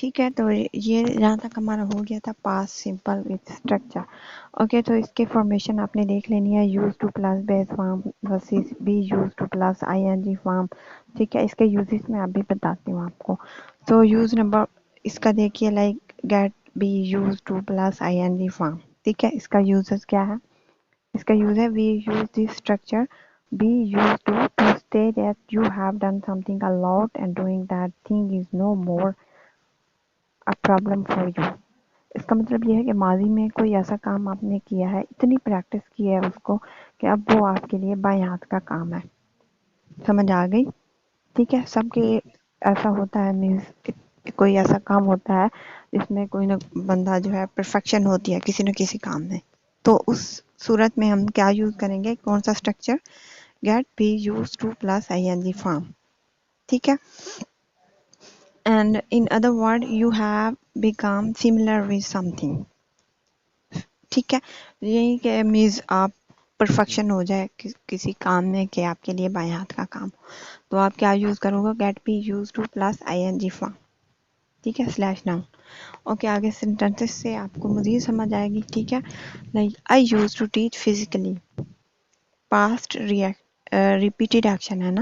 ٹھیک ہے، تو یہ جہاں تک ہمارا ہو گیا تھا past simple with structure. Okay, تو اس کی فارمیشن آپ نے دیکھ لینی ہے. Use to plus base form versus be use to plus I N G form. ٹھیک ہے، اس کے یوزز میں ابھی بتاتی ہوں آپ کو. تو یوز نمبر اس کا دیکھیے like get be use to plus I N G form. ٹھیک ہے، اس کا یوزز کیا ہے؟ اس کا یوز ہے we use the structure be use to say that you have done something a lot and doing that thing is no more a problem for you. اس کا مطلب یہ ہے کہ ماضی میں کوئی ایسا کام آپ نے کیا ہے، اتنی پریکٹس کی ہے اس کو کہ اب وہ آپ کے لیے بائیں ہاتھ کا کام ہے. سمجھ آ گئی؟ ٹھیک ہے، سب کے ایسا ہوتا ہے، مینس کوئی ایسا کام ہوتا ہے جس میں کوئی نہ بندہ جو ہے پرفیکشن ہوتی ہے کسی نہ کسی کام میں. تو اس صورت میں ہم کیا یوز کریں گے؟ کون سا structure? Get be use to plus I N G form. ٹھیک ہے، and in other word you have become similar with something. ٹھیک ہے، یہی کہ میز آپ پرفیکشن ہو جائے کسی کام میں کہ آپ کے لیے بائیں ہاتھ کا کام، تو آپ کیا یوز کرو گے؟ Get be use to plus I N G form. ٹھیک ہے، سلیش ناؤن. اوکے، آگے سینٹینسز سے آپ کو مزید سمجھ آئے گی. ٹھیک ہے، like I use to teach physically. Past repeated action ہے نا.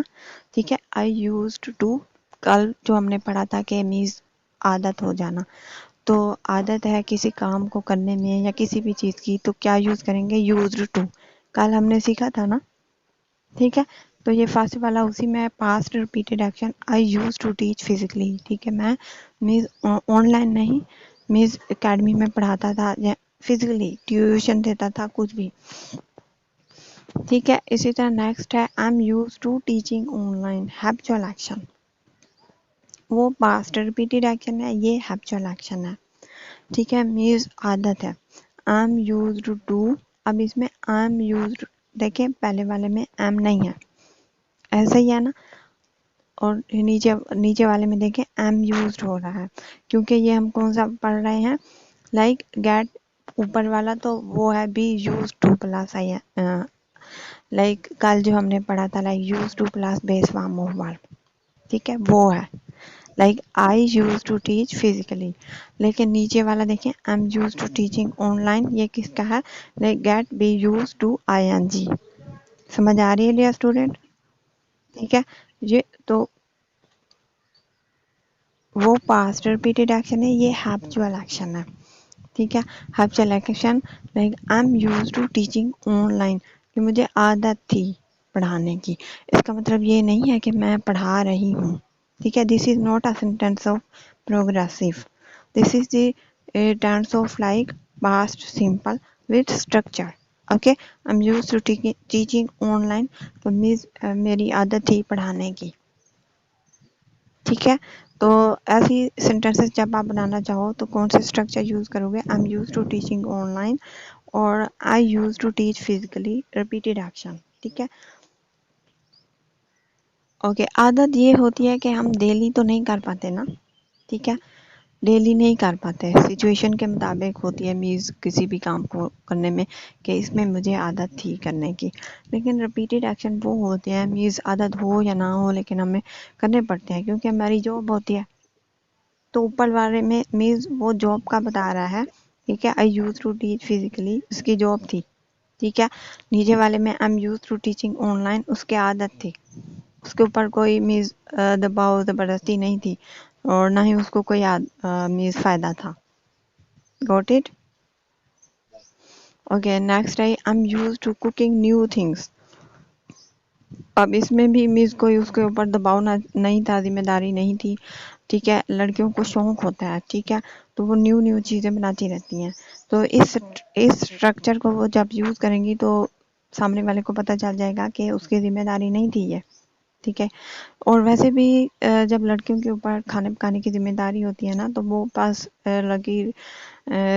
ٹھیک ہے، آئی یوز ٹو. کل جو ہم نے پڑھا تھا کہ میز عادت ہو جانا، تو عادت ہے کسی کام کو کرنے میں یا کسی بھی چیز کی، تو کیا یوز کریں گے؟ Used to. کل ہم نے سیکھا تھا نا. ٹھیک ہے، تو یہ فاسٹ والا اسی میں past repeated action I use to teach physically. ٹھیک ہے، میں میز آن لائن نہیں، میز اکیڈمی میں پڑھاتا تھا، فزیکلی ٹیوشن دیتا تھا، کچھ بھی. ٹھیک ہے، اسی طرح نیکسٹ ہے I am use to teaching online. Habitual action, وہ پاسٹ ریپیٹیڈ ایکشن ہے، یہ ہیبچول ایکشن ہے. ٹھیک ہے، میز عادت ہے. I am used to. اب اس میں آئی ایم یوزڈ، دیکھیں پہلے والے میں ایم نہیں ہے، ایسا ہی ہے نا. اور نیچے والے میں دیکھیں ایم یوزڈ ہو رہا ہے، کیونکہ یہ ہم کون سا پڑھ رہے ہیں؟ لائک گیٹ اوپر والا تو وہ ہے be use to plus I. Like کل جو ہم نے پڑھا تھا like use to plus base form of verb. ٹھیک ہے، وہ ہے like I use to teach physically. لیکن نیچے والا دیکھیں am use to teaching online, یہ کس کا ہے؟ Like get be use to I N G. سمجھ آ رہی ہے لیا اسٹوڈینٹ؟ ٹھیک ہے، یہ تو وہ پاسٹ ریپیٹیڈ ایکشن ہے، یہ ہیبچول ایکشن ہے. ٹھیک ہے، habitual action like I am use to teaching online, کہ مجھے عادت تھی پڑھانے کی. اس کا مطلب یہ نہیں ہے کہ میں پڑھا رہی ہوں. ٹھیک ہے، this is not a sentence of progressive. This is the tense of like past simple with structure. Okay, I am use to teaching online, تو میری عادت تھی پڑھانے کی. ٹھیک ہے، تو ایسی سینٹینسز جب آپ بنانا چاہو تو کون سے اسٹرکچر یوز کرو گے؟ I am use to teaching online اور I use to teach physically, repeated action. ٹھیک ہے، اوکے. عادت یہ ہوتی ہے کہ ہم ڈیلی تو نہیں کر پاتے نا. ٹھیک ہے، ڈیلی نہیں کر پاتے، سچویشن کے مطابق ہوتی ہے میز کسی بھی کام کو کرنے میں، کہ اس میں مجھے عادت تھی کرنے کی. لیکن ریپیٹیڈ ایکشن وہ ہوتے ہیں میز عادت ہو یا نہ ہو لیکن ہمیں کرنے پڑتے ہیں کیونکہ ہماری جاب ہوتی ہے. تو اوپر والے میں میز وہ جاب کا بتا رہا ہے. ٹھیک ہے، I use to teach physically, اس کی جاب تھی. ٹھیک ہے، نیچے والے میں I am use to teaching online, اس کی عادت تھی. اس کے اوپر کوئی میز دباؤ زبردستی نہیں تھی اور نہ ہی اس کو کوئی میز فائدہ تھا. Got it? Okay, next I am use to cooking new things. اب اس میں بھی میز کوئی اس کے اوپر دباؤ نہیں تھا، ذمہ داری نہیں تھی. ٹھیک ہے، لڑکیوں کو شوق ہوتا ہے. ٹھیک ہے، تو وہ نیو چیزیں بناتی رہتی ہیں. تو اس اسٹرکچر کو وہ جب یوز کریں گی تو سامنے والے کو پتہ چل جائے گا کہ اس کی ذمہ داری نہیں تھی یہ. ٹھیک ہے، اور ویسے بھی جب لڑکیوں کے اوپر کھانے پکانے کی ذمہ داری ہوتی ہے نا تو وہ بس لڑکی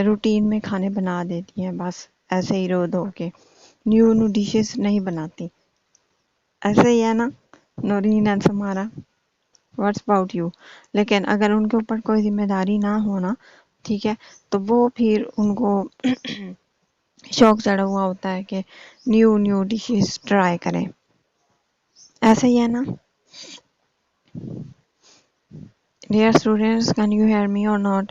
روٹین میں کھانے بنا دیتی ہیں، بس ایسے ہی رو دھو کے نیو ڈشز نہیں بناتی. ایسے ہی ہے نا Noreen and Samara? What's about you? لیکن اگر ان کے اوپر کوئی ذمہ داری نہ ہونا، ٹھیک ہے، تو وہ پھر ان کو شوق چڑھا ہوا ہوتا ہے کہ نیو ڈشز ٹرائی کریں. ایسا ہی ہے نا؟ Dear students, can you hear me or not?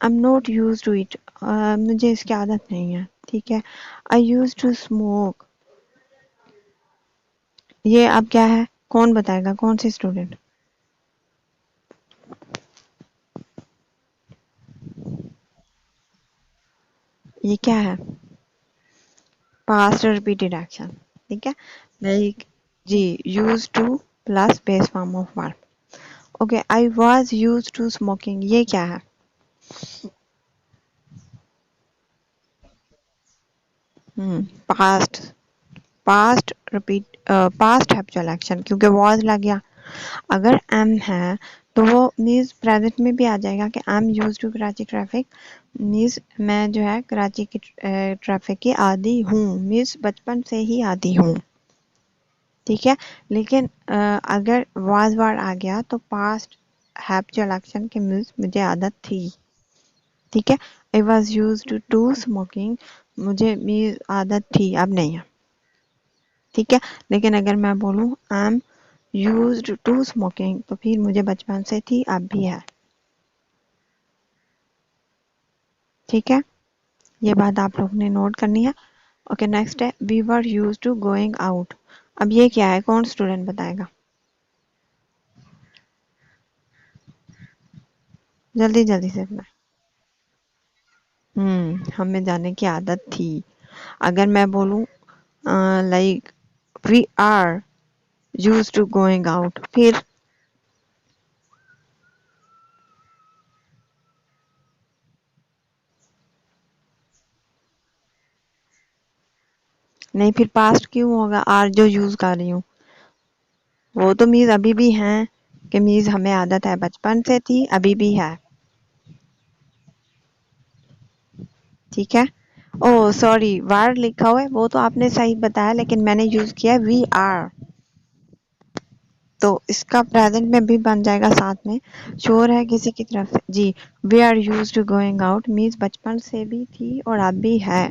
I'm not used to it. مجھے اس کی عادت نہیں ہے. ٹھیک ہے. I used to smoke. یہ اب کیا ہے؟ کون بتائے گا؟ کون سی اسٹوڈنٹ؟ یہ کیا ہے؟ Past repeated action. ٹھیک ہے. لائک جی used to plus base form of verb. Okay. I was used to smoking. یہ کیا ہے؟ Past. Past repeat past habitual action کیونکہ واز لگ گیا. اگر ایم ہے تو وہ میز پریزنٹ میں بھی آ جائے گا کہ am use to Karachi traffic. میز میں جو ہے کراچی کی ٹریفک کی عادی ہوں. میز بچپن سے ہی عادی ہوں. ٹھیک ہے. لیکن اگر واز ورڈ آ گیا تو پاسٹ ہیپچوئل ایکشن کے میز مجھے عادت تھی. ٹھیک ہے. I was used to smoking. مجھے میز عادت تھی، اب نہیں ہے. ٹھیک ہے. لیکن اگر میں بولوں I'm used to smoking تو پھر مجھے بچپن سے تھی، اب بھی ہے. ٹھیک ہے. یہ بات آپ لوگ نے نوٹ کرنی ہے. اوکے. نیکسٹ ہے we were used to going out. اب یہ کیا ہے؟ کون اسٹوڈنٹ بتائے گا؟ جلدی جلدی سے اپنا. ہمیں جانے کی عادت تھی. اگر میں بولوں like we are used to going out پھر نہیں، پھر پاسٹ کیوں ہوگا؟ آر جو یوز کر رہی ہوں وہ تو میز ابھی بھی ہیں کہ میز ہمیں عادت ہے، بچپن سے تھی، ابھی بھی ہے. ٹھیک ہے. او سوری، وار لکھا ہوا ہے وہ تو آپ نے صحیح بتایا، لیکن میں نے یوز کیا وی آر، تو اس کا پریزنٹ میں بھی بن جائے گا ساتھ میں. شور ہے کسی کی طرف سے؟ جی. We are use to going out میز بچپن سے بھی تھی اور اب بھی ہے،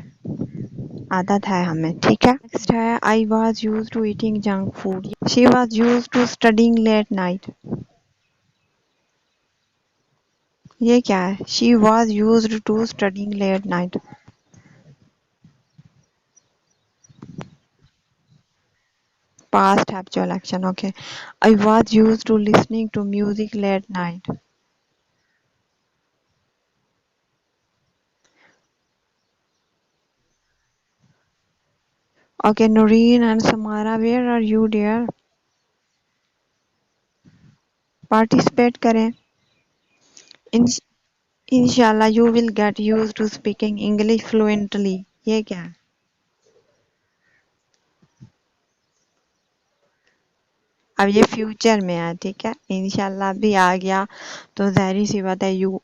عادت ہے ہمیں. ٹھیک ہے. نیکسٹ ہے I was use to eating junk food. She was use to studying late night. یہ کیا ہے؟ She was used to studying late night. Past habitual action. Okay. I was used to listening to music late night. Okay. Noreen and Samara where are you dear? Participate کریں. انشاءاللہ you will get use to speaking English fluently. یہ کیا ہے؟ اب یہ future میں ہے. ٹھیک ہے. انشاءاللہ بھی آ گیا تو ظاہری سی بات ہے یو.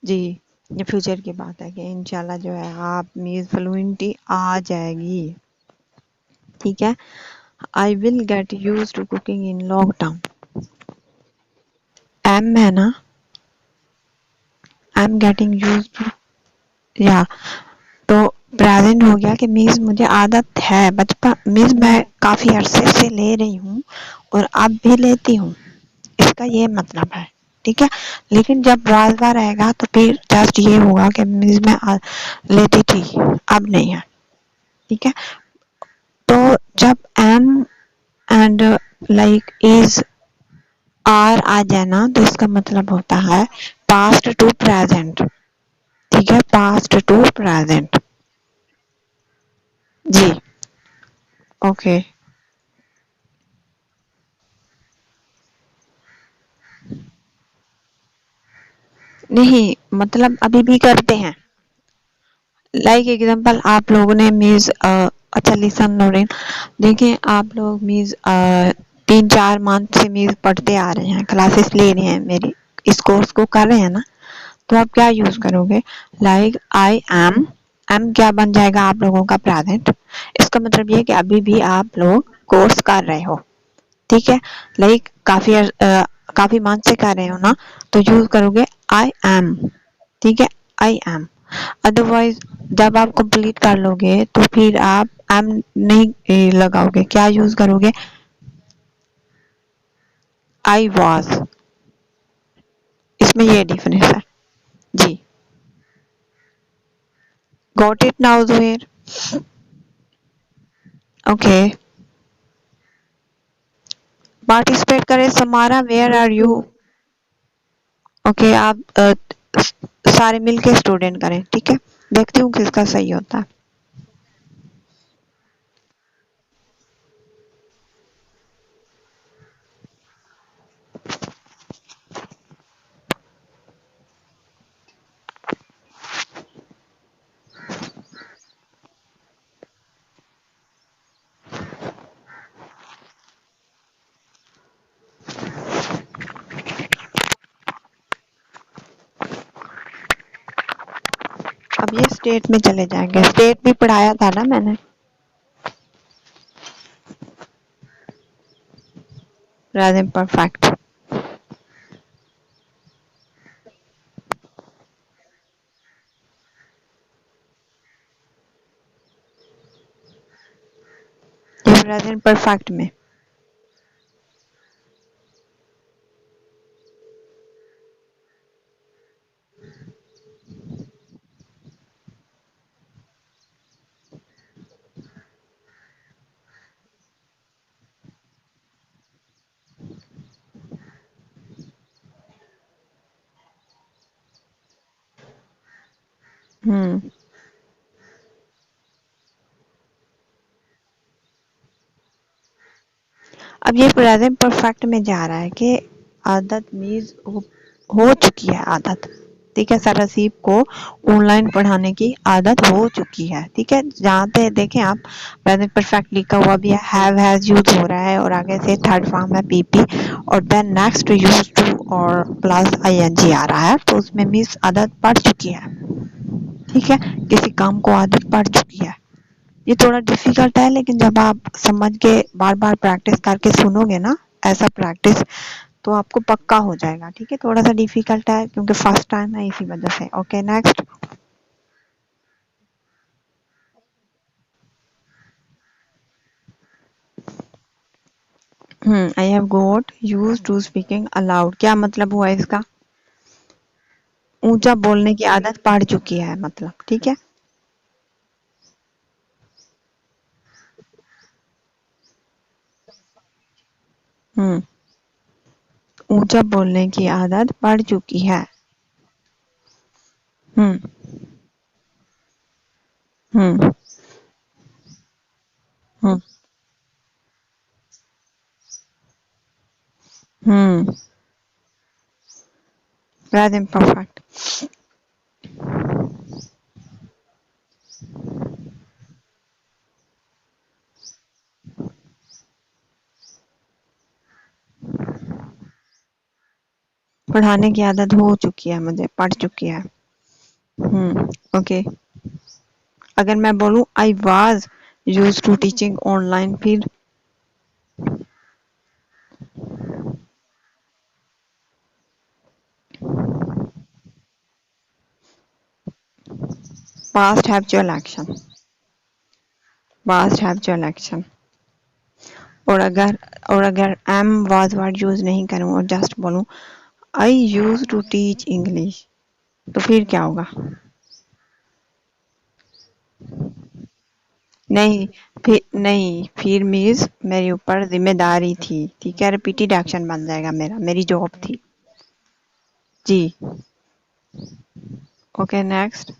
جی یہ فیوچر کی بات ہے کہ انشاءاللہ جو ہے آپ میز فلوئنٹی آ جائے گی. ٹھیک ہے. I will get use to cooking in lockdown. Am ہے نا. I am getting use to یا تو پریزنٹ ہو گیا کہ میز مجھے عادت ہے بچپن، میز میں کافی عرصے سے لے رہی ہوں اور اب بھی لیتی ہوں، اس کا یہ مطلب ہے. ٹھیک ہے. لیکن جب واضح رہے گا تو پھر جسٹ یہ ہوگا کہ میز میں لیتی تھی، اب نہیں ہے. ٹھیک ہے. تو جب am and like is are آ جائے نا تو اس کا مطلب ہوتا ہے پاسٹ ٹو پریزنٹ. ٹھیک ہے. Past to present. جی. اوکے. نہیں مطلب ابھی بھی کرتے ہیں. لائک ایگزامپل آپ لوگوں نے میز اچھا لسن نورین، دیکھیں آپ لوگ میز 3-4 منتھ سے میز پڑھتے آ رہے ہیں، کلاسز لے رہے ہیں میری، اس کورس کو کر رہے ہیں نا، تو آپ کیا یوز کرو گے؟ Like I M. ایم کیا بن جائے گا آپ لوگوں کا؟ پریزنٹ. اس کا مطلب یہ کہ ابھی بھی آپ لوگ کورس کر رہے ہو. ٹھیک ہے. لائک کافی منتھ سے کر رہے ہو نا، تو یوز کرو گے آئی ایم. ٹھیک ہے. I M. ادروائز جب آپ کمپلیٹ کر لو گے تو پھر آپ ایم نہیں لگاؤ گے, کیا یوز کرو گے؟ I was. اس میں یہ ڈیفرنس ہے. جی. Got it now Zaheer. Okay. Participate کرے Samara, where are you? Okay, آپ سارے مل کے اسٹوڈینٹ کریں, ٹھیک ہے, دیکھتی ہوں کس کا صحیح ہوتا ہے. اب یہ اسٹیٹ میں چلے جائیں گے, اسٹیٹ بھی پڑھایا تھا نا میں نے. Present perfect. یہ پریزنٹ پرفیکٹ میں. ہوں. اب یہ پریزنٹ پرفیکٹ میں جا رہا ہے کہ عادت میز ہو چکی ہے عادت, ٹھیک ہے. سر رسیب کو آن لائن پڑھانے کی عادت ہو چکی ہے, ٹھیک ہے. جہاں پہ دیکھیں آپ پریزنٹ پرفیکٹ لکھا ہوا بھی ہے, ہیو ہیز یوز ہو رہا ہے, اور آگے سے تھرڈ فارم ہے پی پی, اور دین نیکسٹ یوز ٹو اور پلس آئی این جی آ رہا ہے, تو اس میں میز عادت پڑ چکی ہے, ٹھیک ہے. کسی کام کو عادت پڑ چکی ہے. یہ تھوڑا ڈیفیکلٹ ہے, لیکن جب آپ سمجھ کے بار بار پریکٹس کر کے سنو گے نا, ایسا پریکٹس, تو آپ کو پکا ہو جائے گا, ٹھیک ہے. تھوڑا سا ڈیفیکلٹ ہے کیونکہ فرسٹ ٹائم ہے, اسی وجہ سے. Okay, next. I have got use to speaking aloud, کیا مطلب ہوا اس کا؟ اونچا بولنے کی عادت پڑ چکی ہے مطلب, ٹھیک ہے. ہوں. اونچا بولنے کی عادت پڑ چکی ہے. ہوں. ہوں. ہوں. ہوں. Present perfect. پڑھانے کی عادت ہو چکی ہے مجھے, پڑھ چکی ہے. اوکے. اگر میں بولوں I was use to teaching online, پھر past habitual action. past habitual action. اور اگر ایم واز ورڈ یوز نہیں کروں اور جسٹ بولوں آئی یوز ٹو ٹیچ انگلش, تو پھر کیا ہوگا؟ نہیں, پھر میز میرے اوپر ذمہ داری تھی, ٹھیک ہے. ریپیٹیڈ ایکشن بن جائے گا میرا, میری جاب تھی. جی. Okay, next.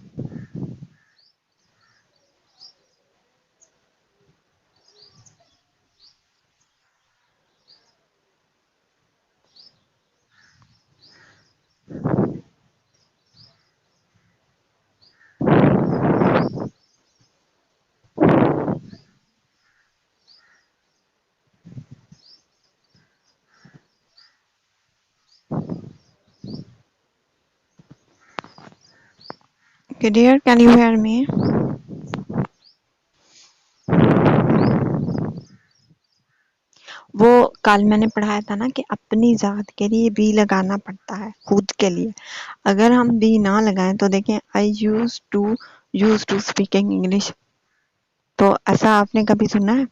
Dear, can you hear me? وہ کل میں نے پڑھایا تھا نا کہ اپنی ذات کے لیے بی لگانا پڑتا ہے, خود کے لیے. اگر ہم بی نہ لگائیں تو دیکھیں آئی یوز ٹو اسپیکنگ انگلش, تو ایسا آپ نے کبھی سنا ہے؟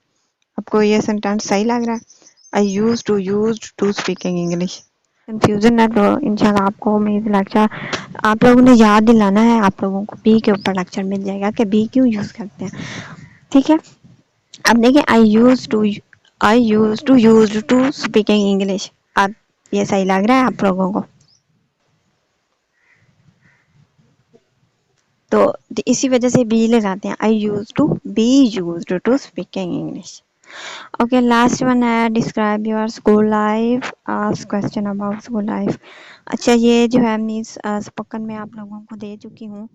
آپ کو یہ سینٹینس صحیح لگ رہا ہے؟ I used to speaking English. Confusion ہے تو انشاءاللہ آپ کو میری لیکچر آپ لوگوں نے یاد دلانا ہے. آپ لوگوں کو بی کے اوپر لیکچر مل جائے گا کہ بی کیوں یوز کرتے ہیں. ٹھیک ہے. اب دیکھیں I used to speaking English. اب یہ صحیح لگ رہا ہے آپ لوگوں کو؟ تو اسی وجہ سے بی لگاتے ہیں. I used to speaking English. Okay, last one ہے describe your school life. Ask question about school life. اچھا یہ جو ہے مینس اسپوکن میں آپ لوگوں کو دے چکی ہوں.